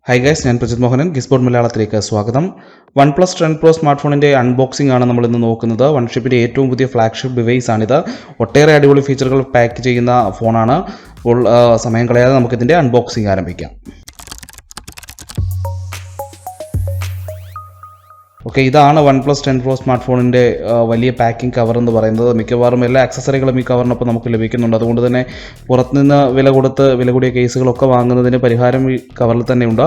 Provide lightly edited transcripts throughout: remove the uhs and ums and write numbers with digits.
High guys, ഞാൻ പ്രജിത് മോഹനൻ. ഗിസ്ബോർഡ് മലയാളത്തിലേക്ക് സ്വാഗതം. OnePlus 10 Pro സ്മാർട്ട് ഫോണിൻ്റെ അൺബോക്സിംഗ് ആണ് നമ്മൾ ഇന്ന് നോക്കുന്നത്. വൺഷിപ്പിൻ്റെ ഏറ്റവും പുതിയ ഫ്ലാഗ്ഷിപ്പ് ഡിവൈസ് ആണിത്. ഒട്ടേറെ അടിപൊളി ഫീച്ചറുകൾ പാക്ക് ചെയ്യുന്ന ഫോണാണ്. അപ്പോൾ സമയം കളയാതെ നമുക്കിതിൻ്റെ അൺബോക്സിംഗ് ആരംഭിക്കാം. ഓക്കെ, ഇതാണ് OnePlus 10 Pro സ്മാർട്ട് ഫോണിൻ്റെ വലിയ പാക്കിംഗ് കവർ എന്ന് പറയുന്നത്. മിക്കവാറും എല്ലാ ആക്സസറികളും ഈ കവറിനൊപ്പം നമുക്ക് ലഭിക്കുന്നുണ്ട്. അതുകൊണ്ട് തന്നെ പുറത്തുനിന്ന് വില കൂടിയ കേസുകളൊക്കെ വാങ്ങുന്നതിന് പരിഹാരം ഈ കവറിൽ തന്നെ ഉണ്ട്.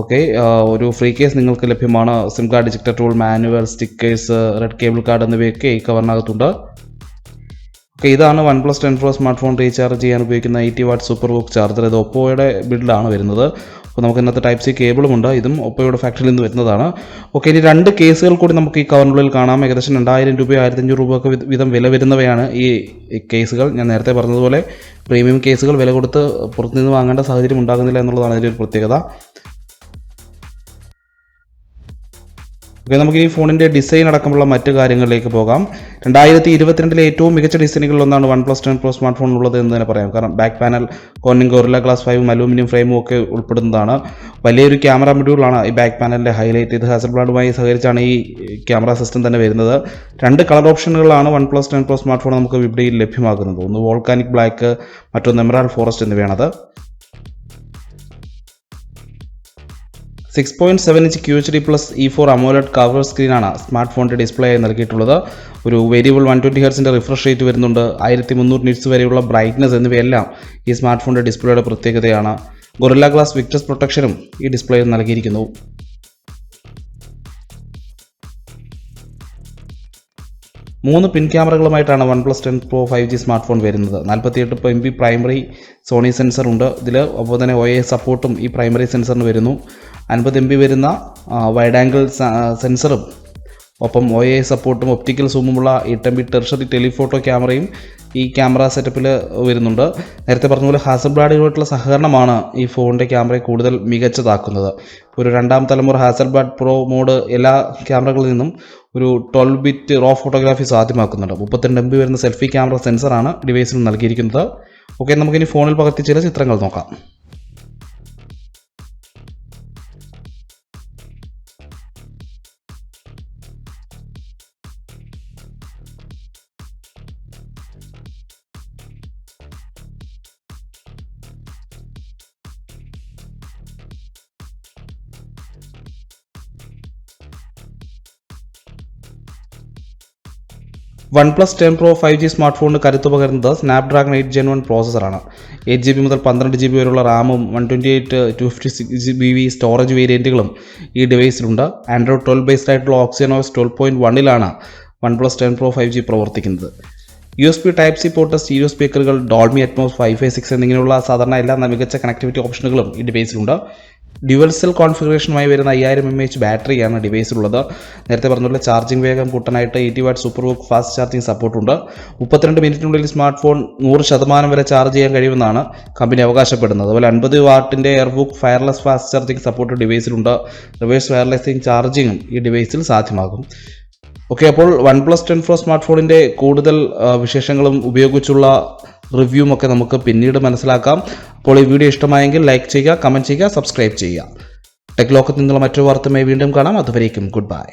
ഓക്കെ, ഒരു ഫ്രീ കേസ് നിങ്ങൾക്ക് ലഭ്യമാണ്. SIM card ejector tool, manual, stickers, red cable card എന്നിവയൊക്കെ ഈ കവറിനകത്തുണ്ട്. ഓക്കെ, ഇതാണ് OnePlus 10 Pro smart phone recharge ചെയ്യാൻ ഉപയോഗിക്കുന്ന 80 വാട്ട് സൂപ്പർ ഹൂക്ക് ചാർജർ. ഇത് ഒപ്പോയുടെ ബിൽഡാണ് വരുന്നത്. അപ്പോൾ നമുക്ക് ഇന്നത്തെ ടൈപ്പ് സി കേബിളുമുണ്ട്. ഇതും ഒപ്പോയുടെ ഫാക്ടറിയിൽ നിന്ന് വരുന്നതാണ്. ഓക്കെ, ഇനി രണ്ട് കേസുകൾ കൂടി നമുക്ക് ഈ കവറിനുള്ളിൽ കാണാം. ഏകദേശം 2000 രൂപയോ 1500 രൂപയൊക്കെ വീതം വില വരുന്നവയാണ് ഈ കേസുകൾ. ഞാൻ നേരത്തെ പറഞ്ഞതുപോലെ പ്രീമിയം കേസുകൾ വില കൊടുത്ത് പുറത്തുനിന്ന് വാങ്ങേണ്ട സാഹചര്യം ഉണ്ടാകുന്നില്ല എന്നുള്ളതാണ് ഇതിൻ്റെ ഒരു പ്രത്യേകത. ഓക്കെ, നമുക്ക് ഈ ഫോണിൻ്റെ ഡിസൈൻ അടക്കമുള്ള മറ്റ് കാര്യങ്ങളിലേക്ക് പോകാം. 2022 ഏറ്റവും മികച്ച ഡിസൈനുകളിലൊന്നാണ് OnePlus 10 Pro സ്മാർട്ട് ഫോണിലുള്ളത് എന്ന് തന്നെ പറയാം. കാരണം back panel Corning Gorilla glass 5 aluminium ഫ്രെയിമും ഒക്കെ ഉൾപ്പെടുന്നതാണ്. വലിയൊരു ക്യാമറ മൊഡ്യൂളാണ് ഈ ബാക്ക് പാനലിൻ്റെ ഹൈലൈറ്റ്. ഇത് ഹാസൽബ്ലാഡുമായി സഹകരിച്ചാണ് ഈ ക്യാമറ സിസ്റ്റം തന്നെ വരുന്നത്. രണ്ട് കളർ ഓപ്ഷനുകളാണ് OnePlus 10 Pro സ്മാർട്ട് ഫോൺ നമുക്ക് വിപണിയിൽ ലഭ്യമാകുന്നത്. ഒന്ന് വോൾക്കാനിക് ബ്ലാക്ക്, മറ്റൊന്ന് എമറാൾഡ് ഫോറസ്റ്റ് എന്നിവയാണത്. 6.7 inch QHD+ E4 AMOLED cover സ്ക്രീനാണ് സ്മാർട്ട് ഫോണിൻ്റെ ഡിസ്പ്ലേ ആയി നൽകിയിട്ടുള്ളത്. ഒരു വേരിയബിൾ 120 Hz റിഫ്രഷ് റേറ്റ് വരുന്നുണ്ട്. 1300 നിറ്റ്സ് വരെയുള്ള ബ്രൈറ്റ്നസ് എന്നിവയെല്ലാം ഈ സ്മാർട്ട് ഫോണിൻ്റെ ഡിസ്പ്ലേയുടെ പ്രത്യേകതയാണ്. ഗൊറില്ല ഗ്ലാസ് വിക്ടസ് പ്രൊട്ടക്ഷനും ഈ ഡിസ്പ്ലേയിൽ നൽകിയിരിക്കുന്നു. മൂന്ന് പിൻ ക്യാമറകളുമായിട്ടാണ് OnePlus 10 Pro 5G smart phone വരുന്നത്. 48 MP പ്രൈമറി സോണി സെൻസർ ഉണ്ട് ഇതിൽ. അപ്പോൾ തന്നെ OIS സപ്പോർട്ടും ഈ പ്രൈമറി സെൻസറിന് വരുന്നു. 50 MP വരുന്ന വൈഡ് ആംഗിൾ സെൻസറും ഒപ്പം OIS സപ്പോർട്ടും ഒപ്റ്റിക്കൽ സൂമുമുള്ള 8 MP ടെർഷറി ടെലിഫോട്ടോ ക്യാമറയും ഈ ക്യാമറ സെറ്റപ്പിൽ വരുന്നുണ്ട്. നേരത്തെ പറഞ്ഞ പോലെ ഹാസൽബ്ലാഡുമായിട്ടുള്ള സഹകരണമാണ് ഈ ഫോണിൻ്റെ ക്യാമറയെ കൂടുതൽ മികച്ചതാക്കുന്നത്. ഒരു രണ്ടാം തലമുറ ഹാസൽബ്ലാഡ് പ്രോ മോഡ് എല്ലാ ക്യാമറകളിൽ നിന്നും ഒരു 12 ബിറ്റ് റോ ഫോട്ടോഗ്രാഫി സാധ്യമാക്കുന്നുണ്ട്. 32 MP വരുന്ന സെൽഫി ക്യാമറ സെൻസറാണ് ഡിവൈസിൽ നൽകിയിരിക്കുന്നത്. ഓക്കെ, നമുക്കിനി ഫോണിൽ പകർത്തി ചില ചിത്രങ്ങൾ നോക്കാം. OnePlus 10 Pro 5G സ്മാർട്ട് ഫോണിന് കരുത്ത് പകരുന്നത് സ്നാപ്ഡ്രാഗൺ 8 Gen 1 പ്രോസസ്സറാണ്. 8GB മുതൽ 12GB വരെയുള്ള റാമും 128 256GB സ്റ്റോറേജ് വേരിയൻറ്റുകളും ഈ ഡിവൈസിലുണ്ട്. ആൻഡ്രോയിഡ് 12 ബേസ്ഡ് ആയിട്ടുള്ള OxygenOS 12.1 OnePlus 10 Pro 5G പ്രവർത്തിക്കുന്നത്. USB Type-C പോർട്ട്, സ്റ്റീരിയോ സ്പീക്കറുകൾ, ഡോൾബി അറ്റ്മോസ്, Wi-Fi 6 എന്നിങ്ങനെയുള്ള സാധാരണ എല്ലാ മികച്ച കണക്ടിവിറ്റി ഓപ്ഷനുകളും ഈ ഡിവൈസിലുണ്ട്. ഡ്യുവൽ സെൽ കോൺഫിഗറേഷനുമായി വരുന്ന 5000 mAh ബാറ്ററിയാണ് ഡിവൈസിലുള്ളത്. നേരത്തെ പറഞ്ഞുള്ള ചാർജിംഗ് വേഗം കൂട്ടാനായിട്ട് 80 watt super hook fast charging സപ്പോർട്ടുണ്ട്. 32 മിനിറ്റിനുള്ളിൽ സ്മാർട്ട് ഫോൺ 100% വരെ ചാർജ് ചെയ്യാൻ കഴിയുമെന്നാണ് കമ്പനി അവകാശപ്പെടുന്നത്. അതുപോലെ 50 വാട്ടിൻ്റെ airbook wireless fast charging support ഡിവൈസിലുണ്ട്. റിവേഴ്സ് വയർലെസ് ചാർജിങ്ങും ഈ ഡിവൈസിൽ സാധ്യമാകും. ഓക്കെ, അപ്പോൾ OnePlus 10 Pro സ്മാർട്ട് ഫോണിൻ്റെ കൂടുതൽ വിശേഷങ്ങളും ഉപയോഗിച്ചുള്ള റിവ്യൂവും ഒക്കെ നമുക്ക് പിന്നീട് മനസ്സിലാക്കാം. അപ്പോൾ ഈ വീഡിയോ ഇഷ്ടമായെങ്കിൽ ലൈക്ക് ചെയ്യുക, കമൻറ്റ് ചെയ്യുക, സബ്സ്ക്രൈബ് ചെയ്യുക. ടെക് ലോകത്ത് നിന്നുള്ള മറ്റൊരു വാർത്തയുമായി വീണ്ടും കാണാം. അതുവരേക്കും ഗുഡ് ബൈ.